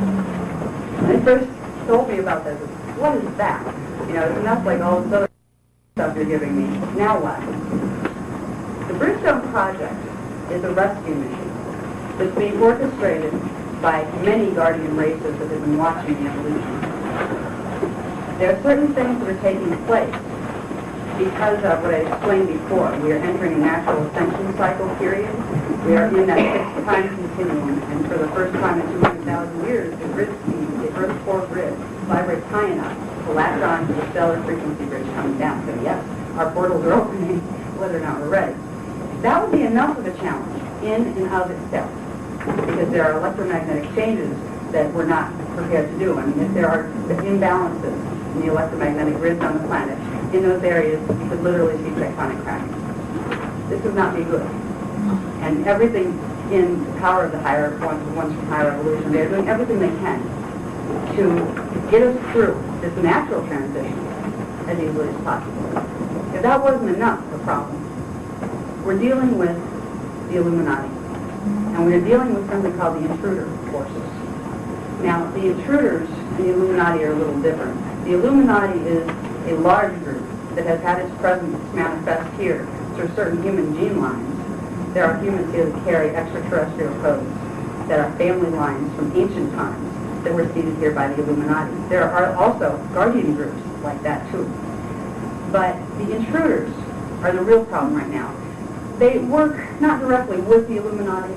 When they first told me about this, what is that? You know, it's enough like all this other stuff you're giving me. Now what? The Bridgestone Project is a rescue mission that's being orchestrated by many guardian races that have been watching the evolution. There are certain things that are taking place because of what I explained before. We are entering a natural ascension cycle period. We are in that fixed time continuum, and for the first time in 200,000 years, the grid speed, the Earth's core grid, vibrates high enough to latch on to the stellar frequency bridge coming down. So yes, our portals are opening, whether or not we're ready. That would be enough of a challenge in and of itself, because there are electromagnetic changes that we're not prepared to do. I mean, if there are imbalances in the electromagnetic grids on the planet, in those areas, you could literally see tectonic cracking. This would not be good. And everything in the power of the higher ones, the ones from higher evolution, they're doing everything they can to get us through this natural transition as easily as possible. If that wasn't enough of a problem, we're dealing with the Illuminati. And we're dealing with something called the intruder forces. Now, the intruders and the Illuminati are a little different. The Illuminati is a large group that has had its presence manifest here through certain human gene lines. There are humans here that carry extraterrestrial codes that are family lines from ancient times that were seeded here by the Illuminati. There are also guardian groups like that too. But the intruders are the real problem right now. They work not directly with the Illuminati,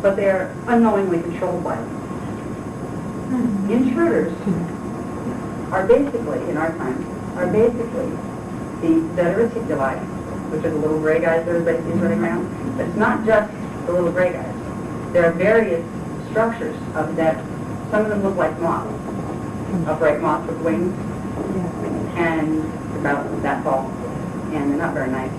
but they are unknowingly controlled by them. Intruders are basically, in our time, are basically the Zeta Reticuli, which are the little gray guys that everybody sees running around. But it's not just the little gray guys. There are various structures of Zeta. Some of them look like moths, upright moths with wings, and about that tall, and they're not very nice.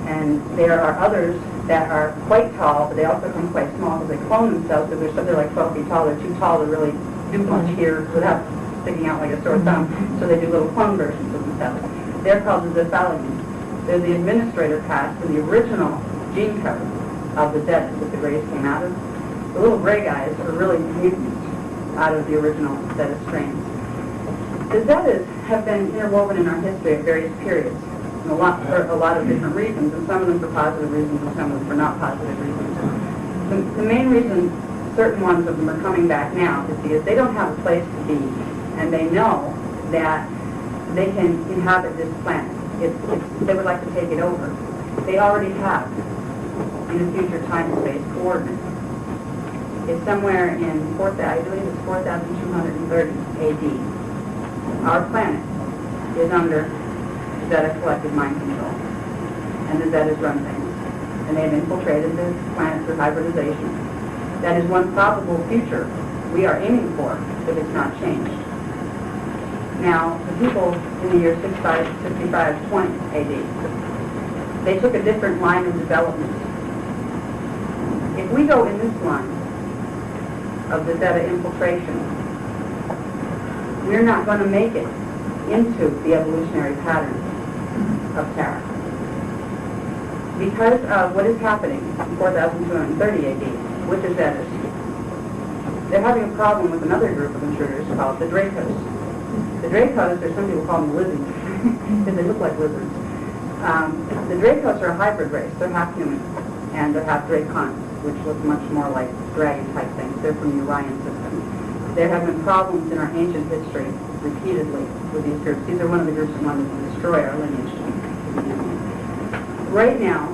And there are others that are quite tall, but they also come quite small because they clone themselves, because they're like 12 feet tall. They're too tall to really do much here without sticking out like a sore thumb, so they do little clone versions of themselves. They're called the Zephalians. They're the administrator caste for the original gene code of the Zetas that the Greys came out of. The little gray guys are really mutants out of the original Zeta strains. The Zetas have been interwoven in our history at various periods, and for a lot of different reasons, and some of them for positive reasons and some of them for not positive reasons. The main reason certain ones of them are coming back now is because they don't have a place to be, and they know that they can inhabit this planet. They would like to take it over. They already have, in the future time-space coordinates. It's somewhere in, I believe it's 4,230 AD. Our planet is under Zeta collective mind control, and the Zetas run things. And they've infiltrated the planet through hybridization. That is one probable future we are aiming for if it's not changed. Now, the people in the year 6520 AD, they took a different line of development. If we go in this line of the Zeta infiltration, we're not going to make it into the evolutionary pattern of Terra. Because of what is happening in 4230 AD with the Zetas, they're having a problem with another group of intruders called the Dracos. The Dracos, or some people call them lizards, because they look like lizards. The Dracos are a hybrid race. They're half human, and they're half Draconic, which look much more like dragon-type things. They're from the Orion system. There have been problems in our ancient history repeatedly with these groups. These are one of the groups that wanted to destroy our lineage. Right now,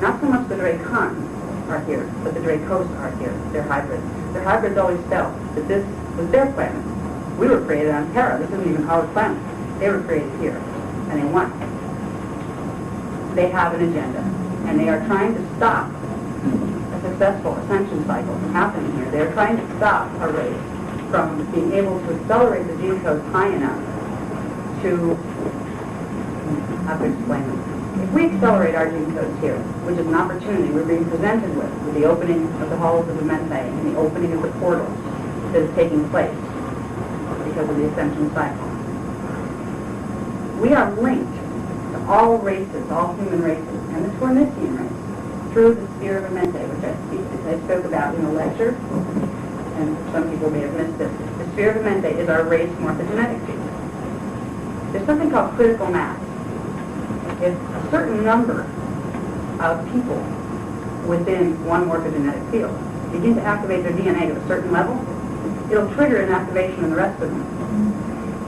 not so much the Dracons are here, but the Dracos are here. They're hybrids. Their hybrids always felt that this was their planet. We were created on Terra. This isn't even our planet. They were created here, and they won. They have an agenda, and they are trying to stop a successful ascension cycle from happening here. They are trying to stop our race from being able to accelerate the gene codes high enough to, how to explain it. If we accelerate our gene codes here, which is an opportunity we're being presented with the opening of the halls of the Mente and the opening of the portals that is taking place because of the ascension cycle, we are linked to all races, all human races, and the Tornisian race through the sphere of Mente, which I spoke about in the lecture. and some people may have missed this, the sphere of Mente is our race morphogenetic field. There's something called critical mass. If a certain number of people within one morphogenetic field begin to activate their DNA to a certain level, it'll trigger an activation in the rest of them.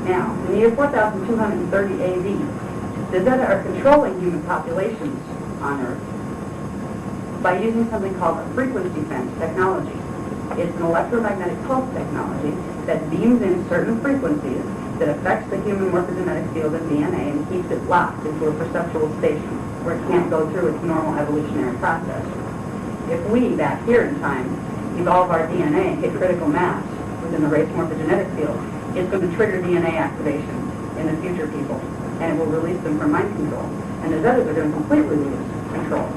Now, in the year 4230 AD, the Zeta are controlling human populations on Earth by using something called a frequency fence technology. It's an electromagnetic pulse technology that beams in certain frequencies that affects the human morphogenetic field of DNA and keeps it locked into a perceptual station where it can't go through its normal evolutionary process. If we, back here in time, evolve our DNA, hit critical mass within the race morphogenetic field, it's going to trigger DNA activation in the future people, and it will release them from mind control. And the Zetas are going to completely lose control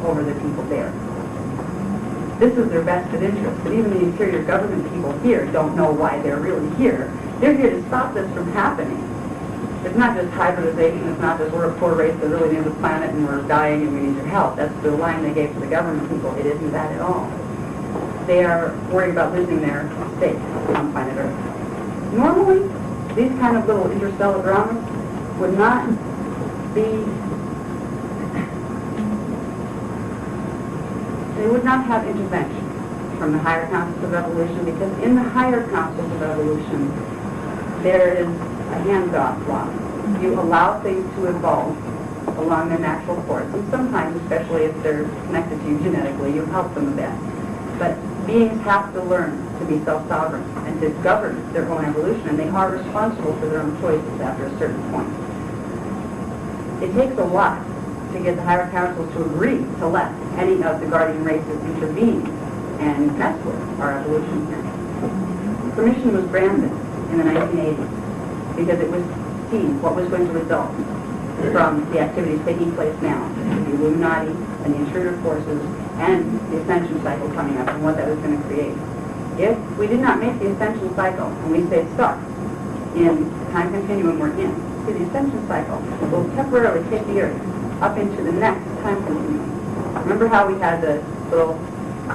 over the people there. This is their vested interest, but even the interior government people here don't know why they're really here. They're here to stop this from happening. It's not just hybridization, it's not just we're a poor race that really needs the planet and we're dying and we need your help. That's the line they gave to the government people. It isn't that at all. They are worried about losing their stake on planet Earth. Normally, these kind of little interstellar dramas would not be, they would not have intervention from the higher councils of evolution, because in the higher councils of evolution, there is a hands-off law. You allow things to evolve along their natural course, and sometimes, especially if they're connected to you genetically, you help them a bit. But beings have to learn to be self-sovereign and to govern their own evolution, and they are responsible for their own choices after a certain point. It takes a lot to get the higher councils to agree to let any of the guardian races intervene and mess with our evolution here. Permission was granted in the 1980s because it was seen what was going to result from the activities taking place now, the Illuminati and the intruder forces and the ascension cycle coming up and what that was going to create. If we did not make the ascension cycle and we stayed stuck in the time continuum we're in, see, the ascension cycle will temporarily take the Earth up into the next time continuum. Remember how we had the little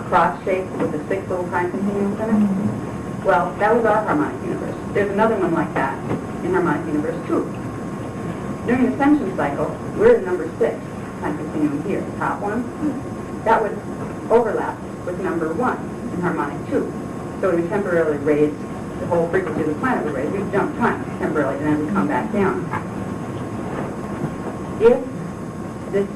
cross shape with the 6 little time continuums in it? Well, that was our harmonic universe. There's another one like that in harmonic universe 2. During the ascension cycle, we're in number 6 time continuum here, the top one. That would overlap with number 1 in harmonic 2. So we would temporarily raise the whole frequency of the planet would raise. We'd jump time temporarily, and then we'd come back down. If this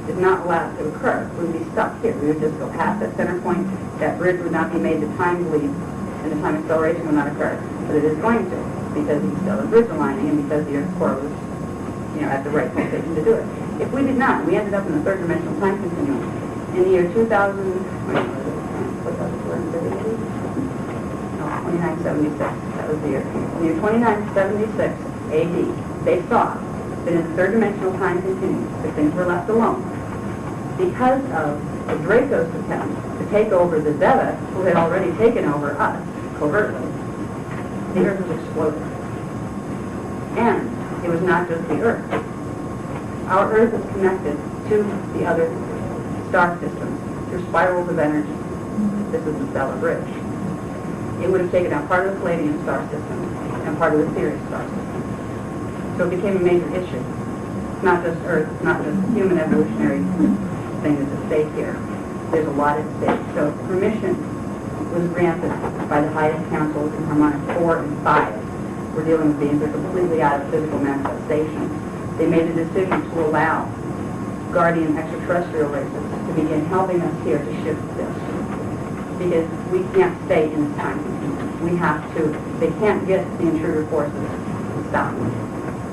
is not allowed to occur, we would be stuck here. We would just go past that center point. That bridge would not be made to time bleed, and the time acceleration would not occur. But it is going to, because it's still a bridge aligning, and because the Earth's core was, at the right position to do it. If we did not, we ended up in the third dimensional time continuum. In the year 2000, what was it? 2976. That was the year. In the year 2976 AD, they saw that in the third dimensional time continuum, that things were left alone because of the Draco's attempt to take over the Zeta, who had already taken over us covertly. The Earth was exploding. And it was not just the Earth. Our Earth is connected to the other star systems through spirals of energy. This is the stellar bridge. It would have taken out part of the Palladium star system and part of the Sirius star system. So it became a major issue. It's not just Earth, it's not just the human evolutionary thing that's at stake here. There's a lot at stake. So permission was granted by the highest councils in harmonic 4 and 5. We're dealing with beings that are completely out of physical manifestation. They made the decision to allow guardian extraterrestrial races to begin helping us here to shift this. Because we can't stay in this time continuum. We have to, they can't get the intruder forces to stop.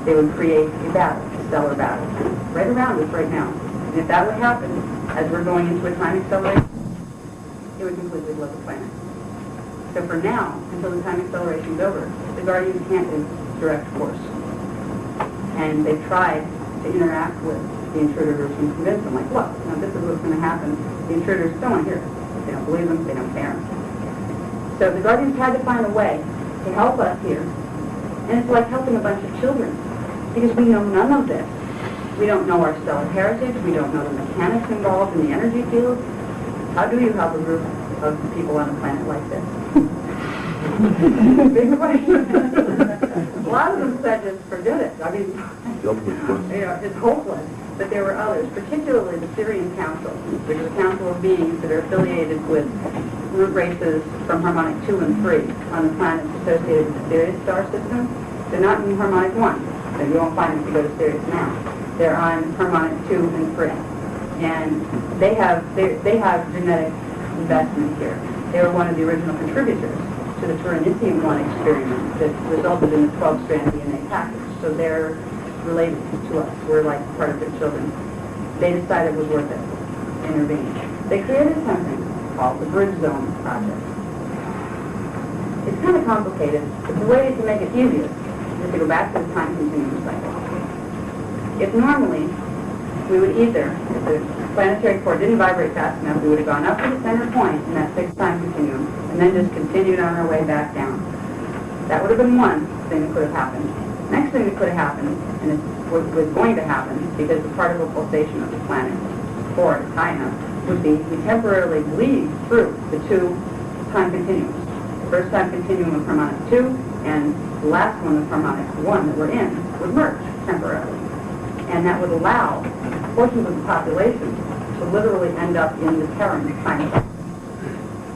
They would create a battle, a stellar battle, right around us right now. And if that would happen, as we're going into a time acceleration, it would completely blow the planet. So for now, until the time acceleration is over, the Guardians can't do direct force. And they've tried to interact with the intruder groups and convince them, like, look, this is what's going to happen. The intruders don't want to hear it. They don't believe them, they don't care. So the Guardians had to find a way to help us here. And it's like helping a bunch of children, because we know none of this. We don't know our stellar heritage, we don't know the mechanics involved in the energy field. How do you help a group of people on a planet like this? Big question. A lot of them said just forget it. I mean, it's hopeless. But there were others, particularly the Syrian Council, which is a council of beings that are affiliated with root races from harmonic 2 and 3 on the planets associated with the Sirius star system. They're not in harmonic 1, so you won't find them if you go to Sirius now. They're on harmonic 2 and 3. And they have genetic investment here. They were one of the original contributors to the Turanicium-1 experiment that resulted in the 12-strand DNA package. So they're related to us. We're like part of their children. They decided it was worth it to intervene. They created something called the Bridge Zone Project. It's kind of complicated, but the way to make it easiest is to go back to the time continuum cycle. If normally we would either, if the planetary core didn't vibrate fast enough, we would have gone up to the center point in that fixed time continuum and then just continued on our way back down. That would have been one thing that could have happened. Next thing that could have happened, and it was going to happen because the particle pulsation of the planet core is high enough, would be we temporarily bleed through the two time continuums. The first time continuum of harmonic 2 and the last one of harmonic 1 that we're in would merge temporarily. And that would allow portions of the population to literally end up in the Terran time cycle,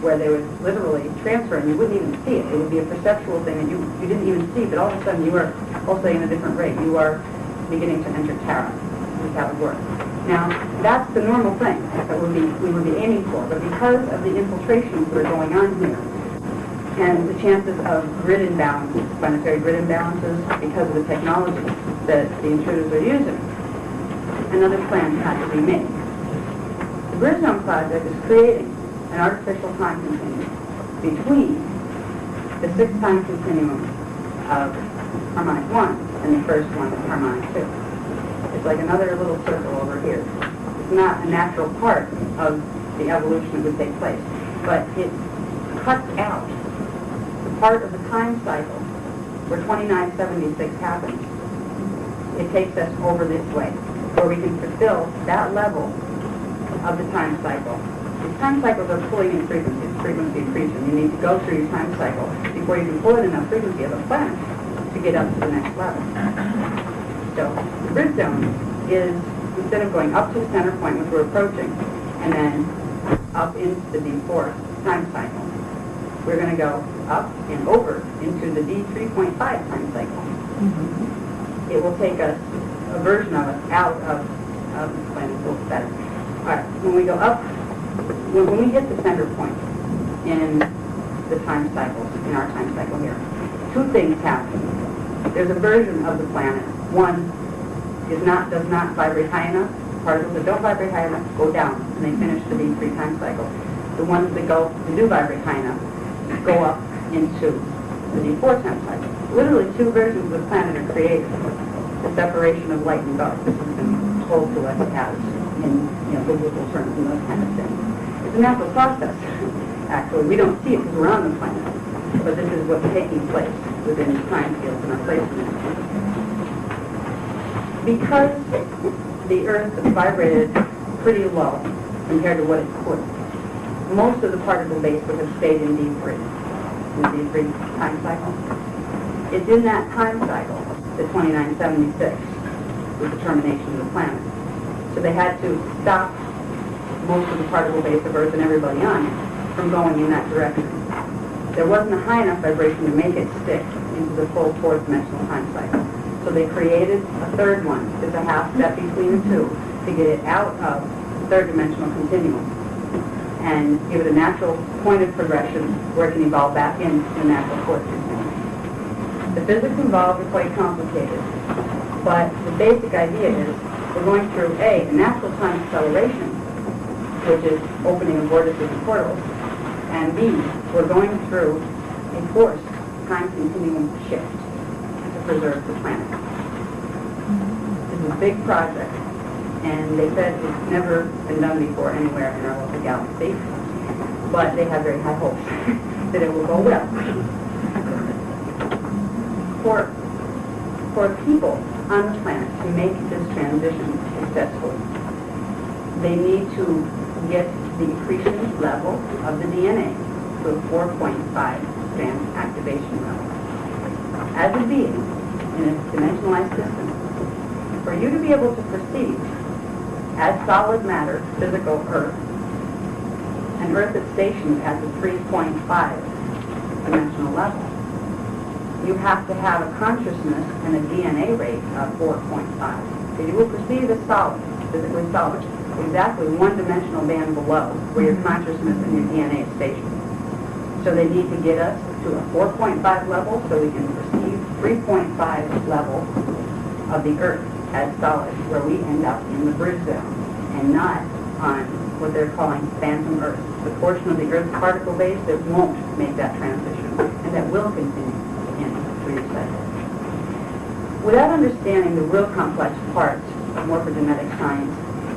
where they would literally transfer and you wouldn't even see it. It would be a perceptual thing that you didn't even see, but all of a sudden you are also in a different rate. You are beginning to enter Terra. That's how it works. Now, that's the normal thing that we would be aiming for, but because of the infiltrations that are going on here, and the chances of grid imbalances, planetary grid imbalances, because of the technology that the intruders are using, another plan had to be made. The Bridge Zone Project is creating an artificial time continuum between the sixth time continuum of harmonic 1 and the first one of harmonic 2. It's like another little circle over here. It's not a natural part of the evolution that would take place, but it cuts out the part of the time cycle where 2976 happens. It takes us over this way, where we can fulfill that level of the time cycle. These time cycles are pulling in frequency accretion. You need to go through your time cycle before you can pull in enough frequency of a planet to get up to the next level. So the bridge zone is, instead of going up to the center point, which we're approaching, and then up into the D4 time cycle, we're going to go up and over into the D3.5 time cycle. It will take us, a version of us, out of the planet. So better. All right, when we go up, when we hit the center point in the time cycle, in our time cycle here, two things happen. There's a version of the planet. One does not vibrate high enough. Particles that don't vibrate high enough go down, and they finish the D3 time cycle. The ones that do vibrate high enough go up into the D4 time cycle. Literally, two versions of the planet are created. The separation of light and dark. This has been told to us as in biblical terms and those kind of things. It's a natural process. Actually, we don't see it because we're on the planet, but this is what's taking place within the time fields and our place in it. Because the Earth vibrated pretty low compared to what it could, most of the particle base would have stayed in D3, in the D3 time cycle. It's in that time cycle that 2976 was the termination of the planet. So they had to stop most of the particle base of Earth and everybody on it from going in that direction. There wasn't a high enough vibration to make it stick into the full fourth-dimensional time cycle. So they created a third one, just a half step between the two, to get it out of the third-dimensional continuum and give it a natural point of progression where it can evolve back into the natural fourth continuum. The physics involved are quite complicated, but the basic idea is we're going through a natural time acceleration, which is opening of vortices and portals, and B, we're going through a forced time continuum shift to preserve the planet. This is a big project, and they said it's never been done before anywhere in our local galaxy, but they have very high hopes that it will go well. For people on the planet to make this transition successfully, they need to get the accretion level of the DNA to a 4.5 band activation level. As a being in a dimensionalized system, for you to be able to perceive as solid matter, physical Earth, an Earth that's stationed at the 3.5 dimensional level, you have to have a consciousness and a DNA rate of 4.5. So you will perceive as solid, physically solid, exactly one dimensional band below where your consciousness and your DNA is stationed. So they need to get us to a 4.5 level so we can perceive 3.5 level of the Earth as solid, where we end up in the bridge zone and not on what they're calling phantom Earth, the portion of the Earth's particle base that won't make that transition and that will continue in 3 cycles. Without understanding the real complex parts of morphogenetic science,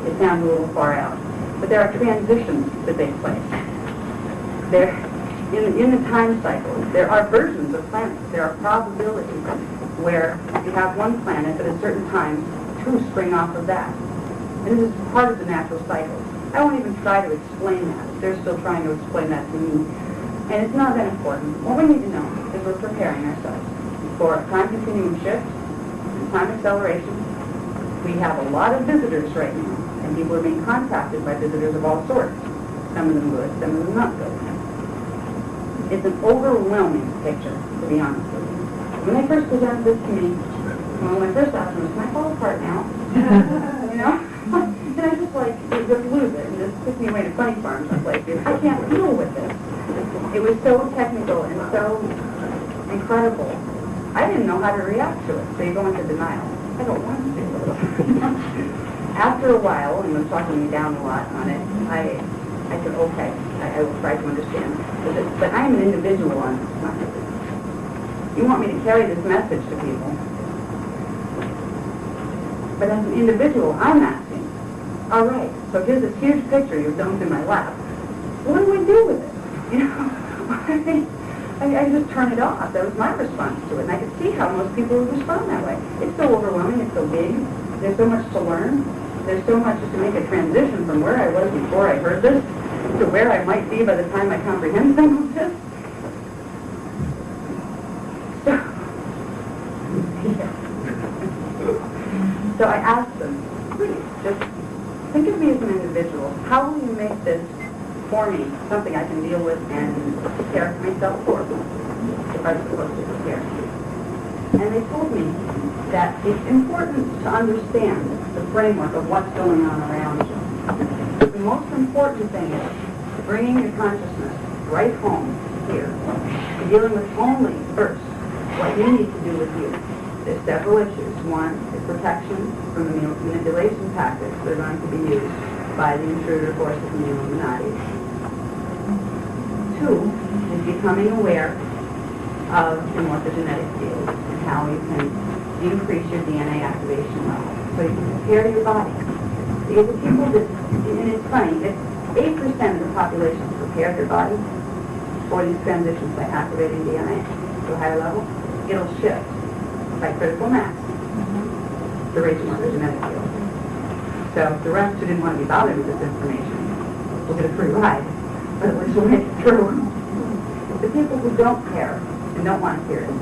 it sounds a little far out, but there are transitions that take place. In the time cycle, there are versions of planets. There are probabilities where you have one planet at a certain time, 2 spring off of that. And this is part of the natural cycle. I won't even try to explain that. They're still trying to explain that to me. And it's not that important. What we need to know is we're preparing ourselves for a time continuum shift and time acceleration. We have a lot of visitors right now, and people are being contacted by visitors of all sorts. Some of them good, some of them not good. It's an overwhelming picture, to be honest with you. When they first presented this to me, when I first asked them, can I fall apart now? You know? And I just just lose it, and just took me away to funny farms. I was like, I can't deal with this. It was so technical and so incredible. I didn't know how to react to it, so you go into denial. I don't want to do this. After a while, and it was talking me down a lot on it, I said, okay, I will try to understand. But I'm an individual on this planet. You want me to carry this message to people. But as an individual, I'm asking, all right, so here's this huge picture you've dumped in my lap. What do I do with it? You know, I just turn it off. That was my response to it. And I could see how most people would respond that way. It's so overwhelming. It's so big. There's so much to learn. There's so much to make a transition from where I was before I heard this to where I might be by the time I comprehend some of this. So I asked them, please, just think of me as an individual. How will you make this, for me, something I can deal with and prepare myself for, if I'm supposed to prepare? And they told me that it's important to understand the framework of what's going on around you. The most important thing is bringing your consciousness right home here, and dealing with only first what you need to do with you. There's several issues. One is protection from the manipulation tactics that are going to be used by the intruder forces in the Illuminati. 2 is becoming aware of the morphogenetic field and how you can increase your DNA activation level so you can prepare your body. Because the people that, and it's funny, if 8% of the population prepare their body for these transitions by activating DNA to a higher level, it'll shift by critical mass the rate of morphogenetic field. So the rest who didn't want to be bothered with this information will get a free ride, but at least we'll make it through. The people who don't care and don't want to hear it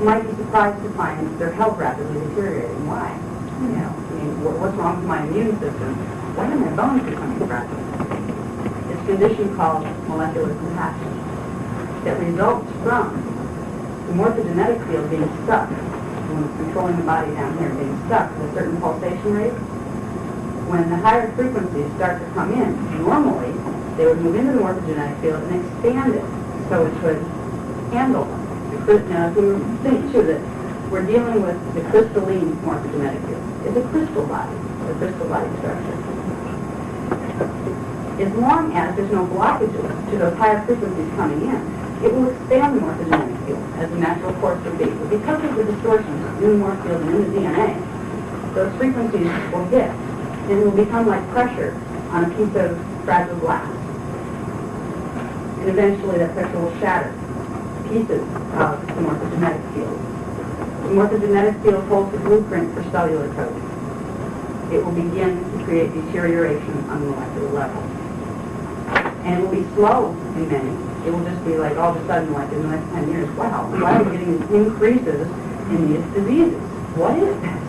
might be surprised to find their health rapidly deteriorating. Why? You know, I mean, what's wrong with my immune system? Why are my bones becoming fragile? It's a condition called molecular compassion that results from the morphogenetic field being stuck, when it's controlling the body down here, being stuck at a certain pulsation rate. When the higher frequencies start to come in, normally they would move into the morphogenetic field and expand it so it could handle them. Now, if you think, too, that we're dealing with the crystalline morphogenetic field. It's a crystal body, a crystal body structure. As long as there's no blockages to those higher frequencies coming in, it will expand the morphogenetic field as the natural course would be. But because of the distortions in the morph field and in the DNA, those frequencies will hit and it will become like pressure on a piece of fragile glass. And eventually that pressure will shatter pieces of the morphogenetic field. The morphogenetic field holds the blueprint for cellular code. It will begin to create deterioration on the molecular level. And it will be slow in many. It will just be like all of a sudden, like in the next 10 years, wow, why are we getting increases in these diseases? What is this?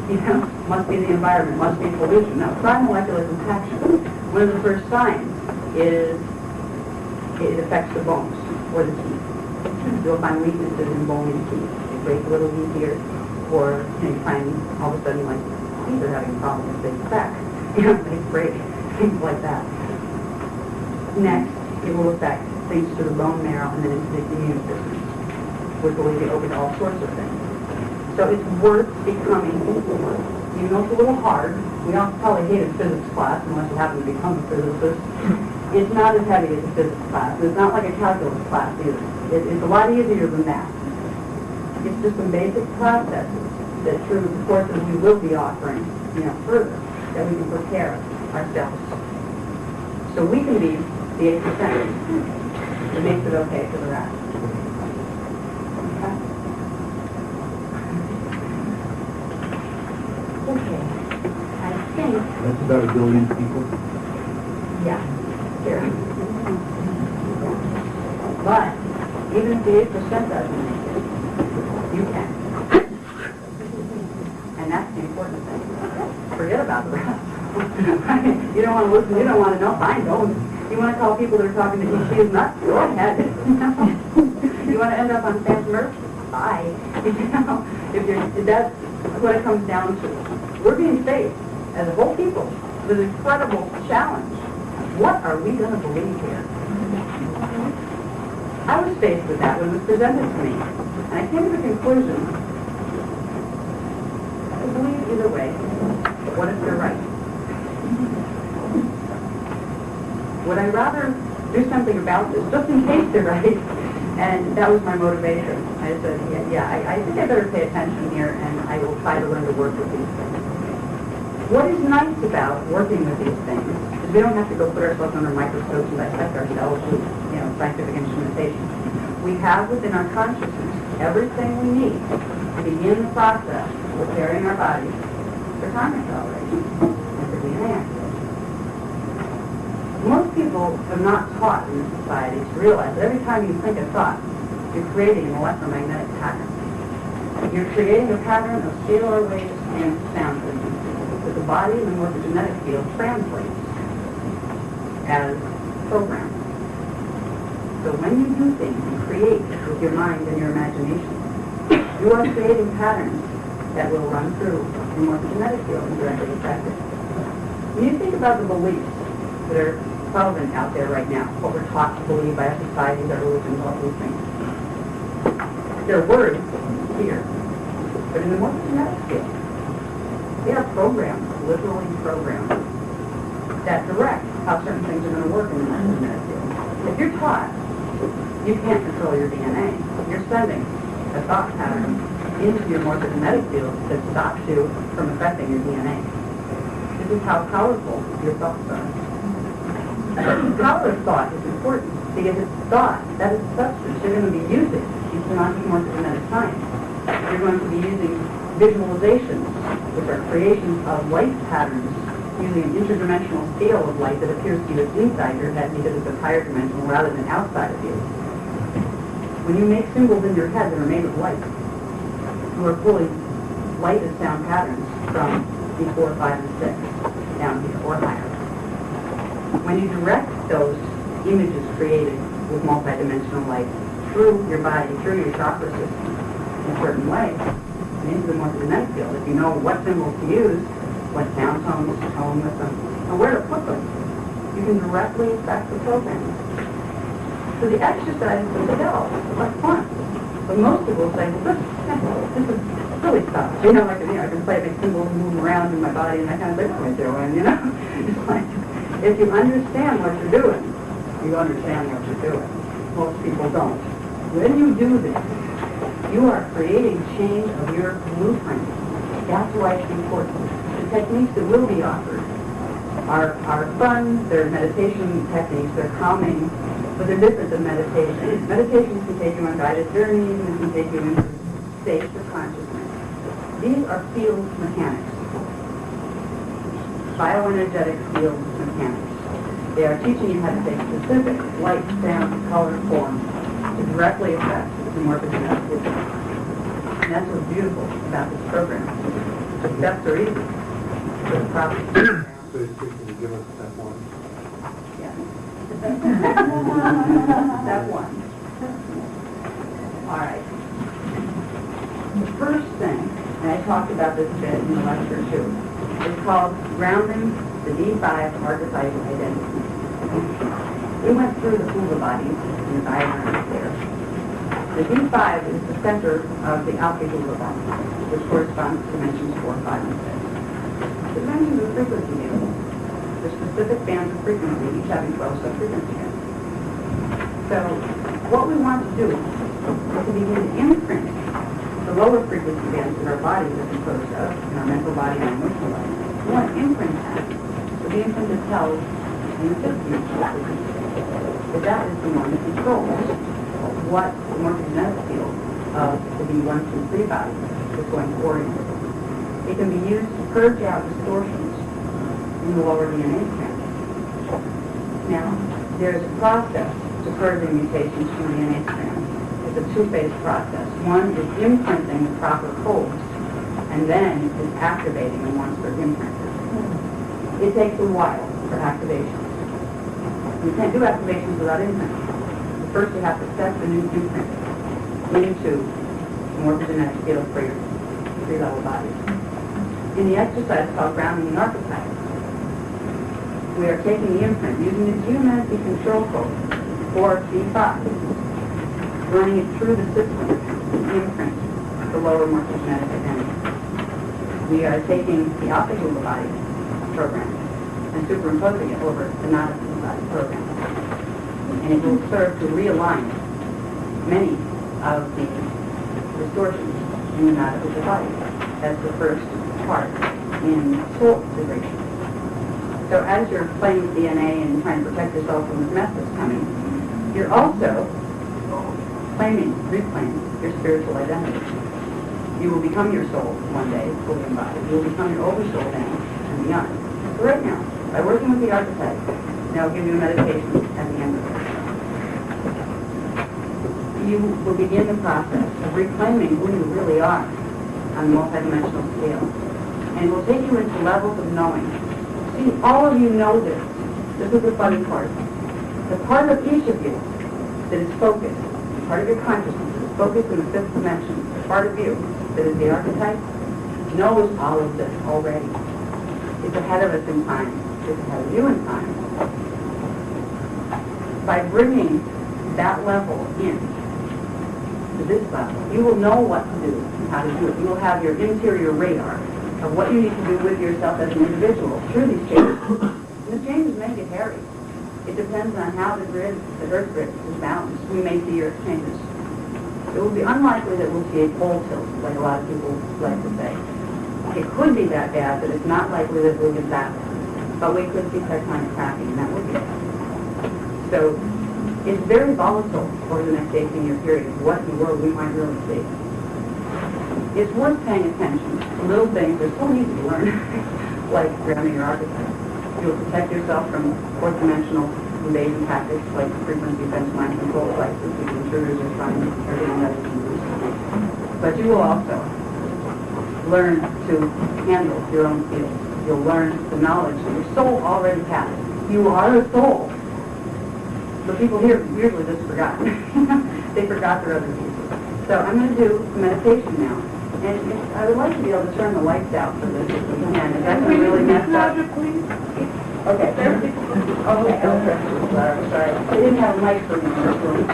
You know, must be the environment, must be pollution. Now, molecular compaction, one of the first signs is it affects the bones or the teeth. You'll find weaknesses in bone and teeth. They break a little easier, or you find all of a sudden like teeth are having problems, they crack, they break, things like that. Next, it will affect things to the bone marrow and then into the immune system, which will lead you open to all sorts of things. So it's worth becoming, even though it's a little hard. We all probably hated physics class unless you happen to become a physicist. It's not as heavy as a physics class. It's not like a calculus class either. It's a lot easier than that. It's just some basic processes that through the courses we will be offering, further, that we can prepare ourselves. So we can be the 8% that makes it okay for the rest. Okay. I think... That's about 1 billion people? Yeah. Here. But, even if the 8% doesn't make it, you can. And that's the important thing. Forget about the rest. You don't want to listen, you don't want to know, fine, don't. You want to call people that are talking to you, she is nuts? Go ahead. You want to end up on Sam's Murph? Bye. If that's what it comes down to. We're being faced, as a whole people, with an incredible challenge. What are we going to believe here? I was faced with that when it was presented to me. And I came to the conclusion, I believe either way, but what if they're right? Would I rather do something about this, just in case they're right? And that was my motivation. I said, I think I better pay attention here, and I will try to learn to work with these things. What is nice about working with these things is we don't have to go put ourselves under microscopes and dissect ourselves with, scientific instrumentation. We have within our consciousness everything we need to begin the process of preparing our bodies for time acceleration and for DNA activation. Most people are not taught in this society to realize that every time you think a thought, you're creating an electromagnetic pattern. You're creating a pattern of scalar waves and sound frequencies that the body in the morphogenetic field translates as programs. So when you do things and create with your mind and your imagination, you are creating patterns that will run through the morphogenetic field and directly affect it. When you think about the beliefs that are prevalent out there right now, what we're taught to believe by our societies, our religions, all these things, there are words here, but in the morphogenetic field, they are programs, literally programs, that direct how certain things are going to work in the morphogenetic field. If you're taught you can't control your DNA, you're sending a thought pattern into your morphogenetic field that stops you from affecting your DNA. This is how powerful your thoughts are. The power of thought is important because it's thought, that is substance you're going to be using in morphogenetic science. You're going to be using visualizations, which are creations of light patterns using an interdimensional scale of light that appears to you as inside your head because it's a higher dimensional rather than outside of you. When you make symbols in your head that are made of light, you are pulling light and sound patterns from D4, 5, and 6 down here or higher. When you direct those images created with multidimensional light through your body, through your chakra system in a certain way, and into the morphogenetic field, if you know what symbols to use, what sound tones to tone with them, and where to put them, you can directly affect the program. So the exercise is themselves are fun. But most people say, well, this is silly stuff. I can play big symbols and move them around in my body and that kind of thing. What am I doing, It's like, if you understand what you're doing, you understand what you're doing. Most people don't. When you do this, you are creating change of your blueprint. That's why it's important. The techniques that will be offered are fun, they're meditation techniques, they're calming, but they're different than meditation. Meditations can take you on guided journeys and can take you into states of consciousness. These are field mechanics, bioenergetic field mechanics. They are teaching you how to take specific light, sound, color, form to directly affect the morphogenetic system. And that's what's beautiful about this program. The steps are easy. The problem So it's just going to give us that one. yeah. Step one. All right. The first thing, and I talked about this a bit in the lecture too, is called grounding the D5 archetypal identity. We went through the Hula bodies in the diagram there. The D5 is the center of the alpha Hula body, which corresponds to dimensions 4, 5, and 6. The dimensions of frequency units, the specific bands of frequency, each having 12 sub-frequency units. So what we want to do is to begin to imprint the lower frequency bands that our bodies are composed of, in our mental body and emotional body. We want to imprint that to the imprinted cells in the fifth dimensional frequency. But that is the one that controls what the morphogenetic field of the B1 through 3 body is going to orient. It can be used to purge out distortions in the lower DNA strands. Now, there's a process to purging mutations from DNA strands. It's a two-phase process. One is imprinting the proper codes, and then is activating them once they're imprinted. It takes a while for activation. You can't do activations without imprinting. First, you have to set the new imprint into the morphogenetic field for your three-level bodies. In the exercise called grounding the archetype, we are taking the imprint using the geometry control code for D5, running it through the system to imprint the lower morphogenetic identity. We are taking the alpha Hula body program and superimposing it over the Nada Hula body program. And it will serve to realign many of the distortions in the Nada Hula body. That's the first part in soul integration. So as you're playing with DNA and trying to protect yourself from this mess that's coming, you're also reclaiming your spiritual identity. You will become your soul one day, fully embodied. You will become your oversoul then and beyond. So right now, by working with the archetype, and I'll give you a meditation at the end of it, you will begin the process of reclaiming who you really are on a multidimensional scale. And it will take you into levels of knowing. See, all of you know this. This is the funny part. The part of each of you that is focused, part of your consciousness that is focused in the fifth dimension, the part of you that is the archetype, knows all of this already. It's ahead of us in time. It's ahead of you in time. By bringing that level in to this level, you will know what to do and how to do it. You will have your interior radar of what you need to do with yourself as an individual through these changes. And the changes may get hairy. It depends on how the Earth grid is balanced. We may see Earth changes. It will be unlikely that we'll see a pole tilt, like a lot of people like to say. It could be that bad, but it's not likely that we'll get that bad. But we could see tectonic cracking, and that would be bad. So it's very volatile over the next 18-year period, what in the world we might really see. It's worth paying attention to little things that are so easy to learn, like grounding your archetype. You'll protect yourself from fourth-dimensional invasion tactics like frequency defense mind control devices, which intruders are trying to everything that is used. But you will also learn to handle your own feelings. You'll learn the knowledge that your soul already has. You are a soul. The people here usually just forgot. They forgot their other pieces. So I'm going to do a meditation now. And I would like to be able to turn the lights out for this if we can. Is that going to really mess up? Okay. Okay. Sorry. I didn't have a mic for me in this room.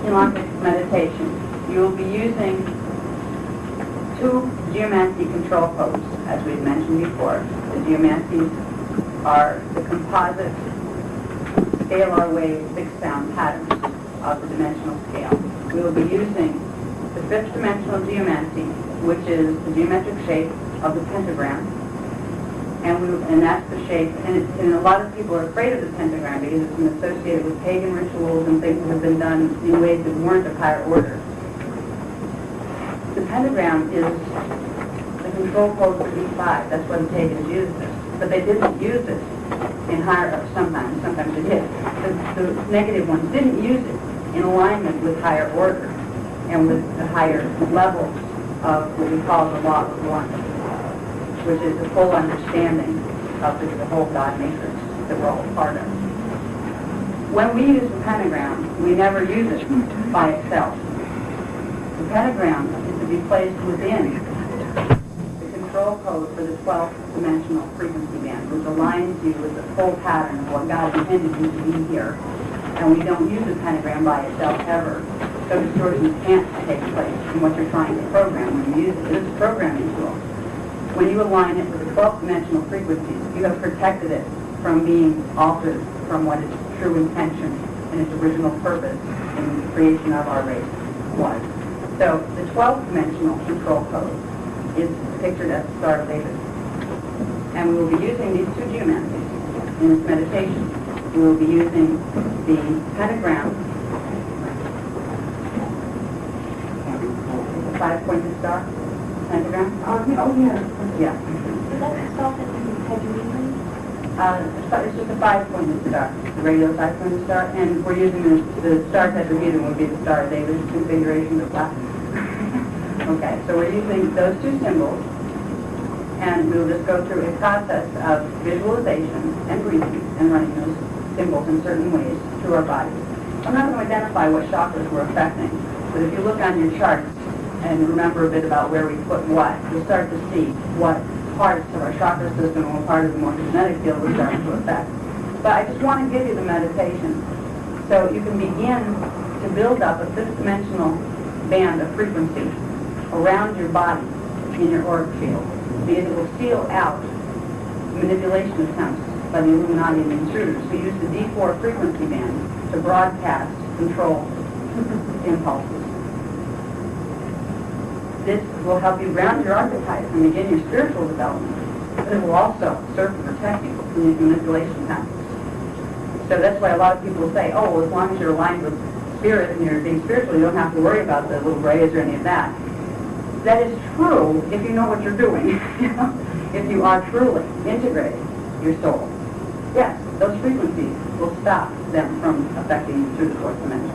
Keylontic meditation. You will be using two geomancy control codes, as we've mentioned before. The geomancies are the composite scalar wave fixed sound patterns of the dimensional scale. We will be using the fifth dimensional geomancy, which is the geometric shape of the pentagram. And that's the shape, and a lot of people are afraid of the pentagram because it's been associated with pagan rituals and things that have been done in ways that weren't of higher order. The pentagram is the control code for D5. That's why the pagans used it. But they didn't use it in higher, sometimes it did. The negative ones didn't use it in alignment with higher order and with the higher levels of what we call the law of one, which is the full understanding of the whole God matrix that we're all part of. When we use the pentagram, we never use it by itself. The pentagram is to be placed within the control code for the 12th dimensional frequency band, which aligns you with the full pattern of what God intended you to be here. And we don't use the pentagram by itself ever. So distortions can't take place in what you're trying to program when you use it. It is a programming tool. When you align it with the 12th dimensional frequencies, you have protected it from being altered from what its true intention and its original purpose in the creation of our race was. So the 12th dimensional control code is pictured as the Star of David. And we will be using these two geometries in this meditation. We will be using the pentagram, the 5-pointed star, pentagram. Oh, yeah. Yeah. Is that the stuff that you had you read? It's just a 5-pointed star, the regular 5-pointed star, and we're using the star tetrahedron would be the Star of David configuration of that. Okay, so we're using those two symbols, and we'll just go through a process of visualization and breathing and running those symbols in certain ways through our bodies. I'm not going to identify what chakras we're affecting, but if you look on your charts and remember a bit about where we put what, you'll start to see what parts of our chakra system or part of the morphogenetic field we're starting to affect. But I just want to give you the meditation so you can begin to build up a fifth-dimensional band of frequency around your body in your auric field, because it will seal out manipulation attempts by the Illuminati and the intruders who use the D4 frequency band to broadcast control impulses. This will help you ground your archetypes and begin your spiritual development, but it will also serve to protect you from these manipulation tactics. So that's why a lot of people say, oh, well, as long as you're aligned with spirit and you're being spiritual, you don't have to worry about the little grays or any of that. That is true if you know what you're doing. If you are truly integrating your soul. Yes, those frequencies will stop them from affecting you through the fourth dimension.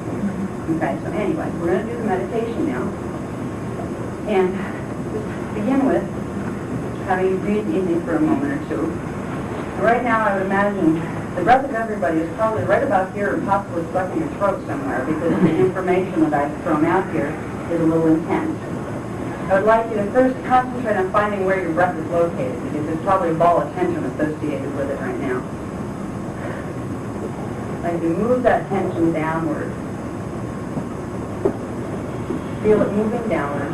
Okay, so anyway, we're going to do the meditation now. And just begin with having you breathe easy for a moment or two. Right now, I would imagine the breath of everybody is probably right about here and possibly stuck in your throat somewhere because the information that I've thrown out here is a little intense. I would like you to first concentrate on finding where your breath is located because there's probably a ball of tension associated with it right now. I'd like you to move that tension downward. Feel it moving downward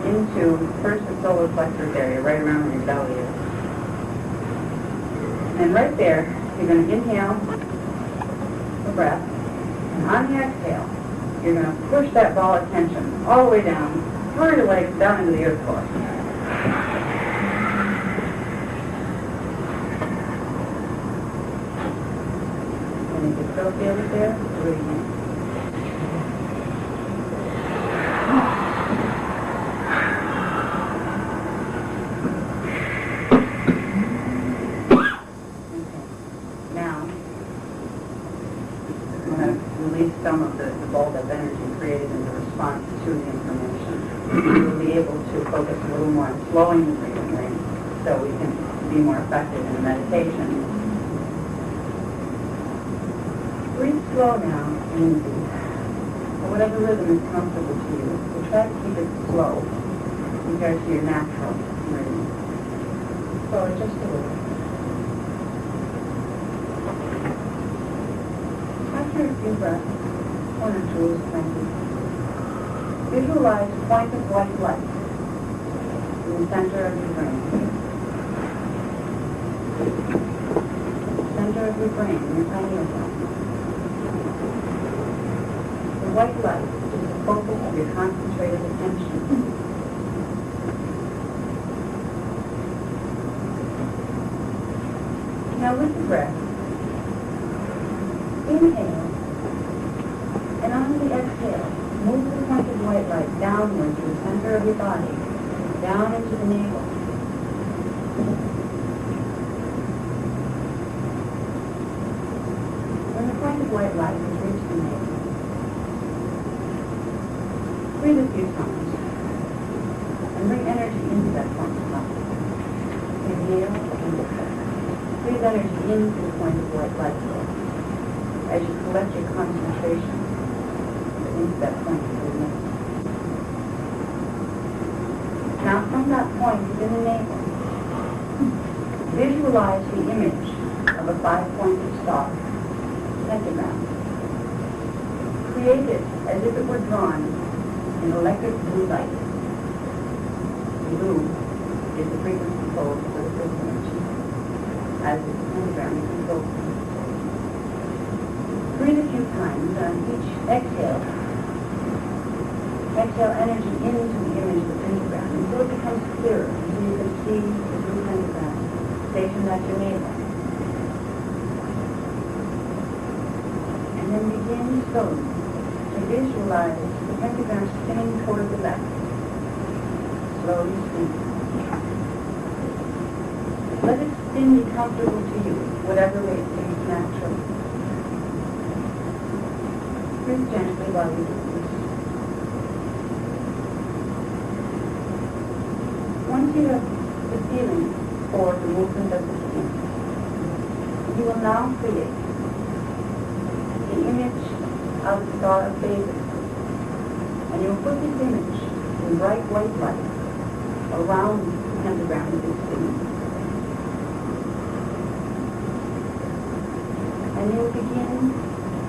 into first the solar plexus area, right around where your belly is. And right there, you're going to inhale the breath, and on the exhale, you're going to push that ball of tension all the way down, through your legs, down into the earth core. And you can still feel it there, do it again. Some of the build-up energy created in the response to the information. We'll be able to focus a little more on slowing the breathing rate so we can be more effective in the meditation. Breathe slow now, easy. Or whatever rhythm is comfortable to you. So try to keep it slow compared to your natural rhythm. Slow it just a little. After a few breaths, one or two is plenty. Visualize a point of white light in the center of your brain. Center of your brain, your pineal gland. The white light is the focus of your concentrated attention. Now with the breath, inhale. And on the exhale, move the point of white light downward to the center of your body, down into the navel. white light has reached the navel. Breathe a few times and bring energy into that point of light. Inhale and exhale. Breathe energy into the point of white light as you collect your concentration into that point of the navel. Now from that point within the navel, visualize the image of a 5-pointed star, pentagram. Create it as if it were drawn in electric blue light. Blue is the frequency code for the first image, as is the pentagram is controlled. Breathe a few times on each exhale. Exhale energy into the image of the pentagram until it becomes clearer, until you can see the blue pentagram stationed at your navel. And then begin slowly to visualize the pentagram spinning toward the left. Slowly spin. Let it spin be comfortable to you, whatever way it seems natural. Breathe gently while you do this. Once you have the feeling for the movement of the skin, you will now create the image of the Star of David. And you will put this image in bright white light around the pentagram that is spinning. And you will begin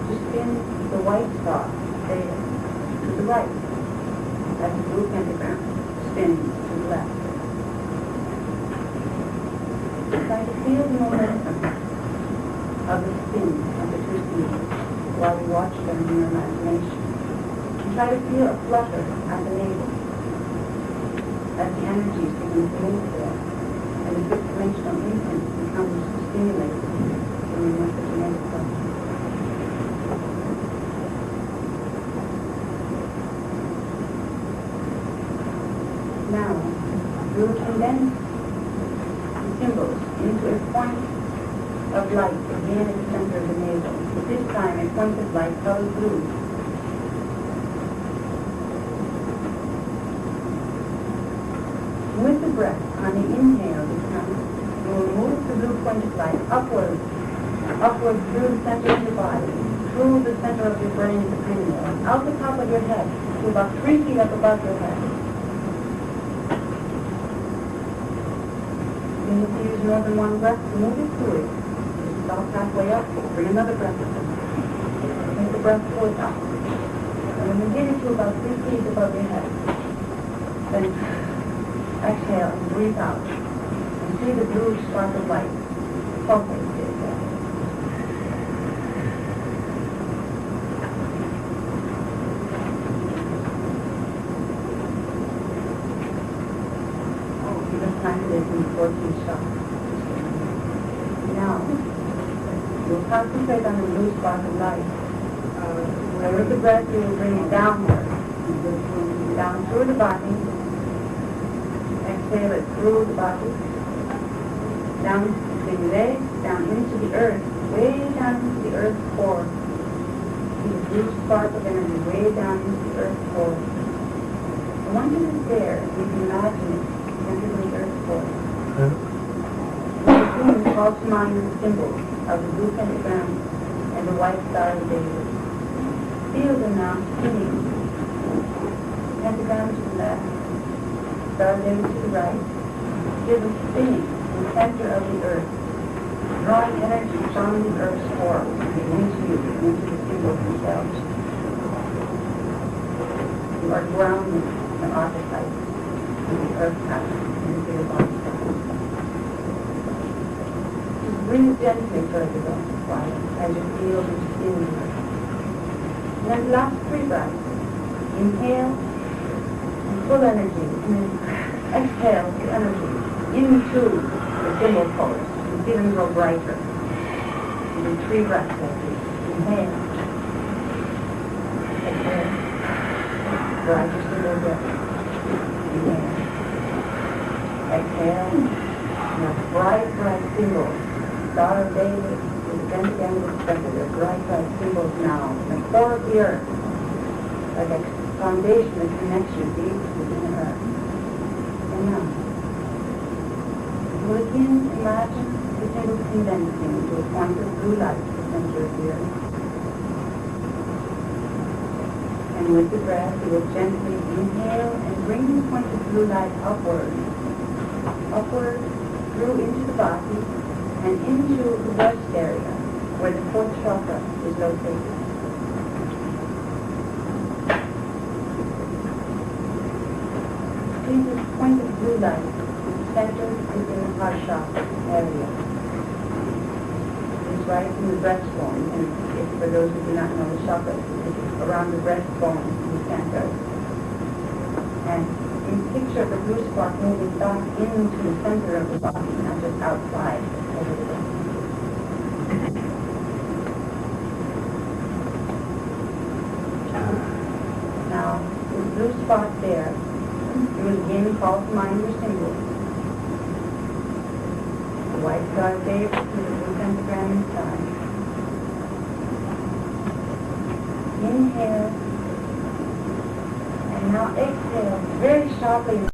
to spin the white star, David, to the right, as the blue pentagram spins to the left. Try to feel the momentum of the spin of the two seeds while you watch them in your imagination. And try to feel a flutter at the navel as the energies begin to move there and the fifth-dimensional imprint becomes stimulated in your multi-genetic body. Now, we will condense symbols into a point of light again at the center of the navel. This time a point of light colored blue. With the breath, on the inhale this time, you will move the blue point of light upward through the center of your body, through the center of your brain, the cranial, and out the top of your head to about 3 feet up above your head. You need to use more than one breath to move it through it. Stop halfway up, bring another breath in. Take the breath forward up. And when you get it to about 3 feet above your head, then exhale and breathe out. And see the blue spark of light pulsate there. In 14 shots. Now, you'll concentrate on the blue spark of light. And with the breath, you will bring it downward. Down through the body. Exhale it through the body. Down between the legs, down into the earth, way down into the earth's core. See the blue spark of energy way down into the earth's core. And once it is there, you can imagine it entering the earth's core. You call to mind the symbol of the blue pentagram and the white star of David. Feel them now spinning. Pentagram to the left, star of David to the right. Feel them spinning in the center of the earth, drawing energy from the earth's core into you, into the symbols themselves. You are grounding the archetype in the earth pattern into your body. Breathe gently further down the quiet as you feel the skin. And then the last 3 breaths. Inhale and full energy. And then exhale the energy into the symbol colors. You feel them grow brighter. And then 3 breaths like this. Inhale. Exhale. Brighter symbol breath. Inhale. Exhale. And a bright symbol. Star of David with the Then again, with respect to the right-side symbols now, the core of the earth, like a foundation that connects you deep within the earth. And now, you again imagine the symbol condensing into a point of blue light at the center of the earth. And with the breath, you will gently inhale and bring the point of blue light upward, through into the body and into the breast area where the fourth chakra is located. See this point of blue light is centered within the heart chakra area. It's right in the breastbone, and if for those who do not know the chakra, it's around the breastbone in the center. And you picture the blue spark moving back into the center of the body, not just outside over the body. Now, the blue spot there, you will again call to mind your symbol. The white star there with the blue pentagram inside. Inhale. And now exhale very sharply.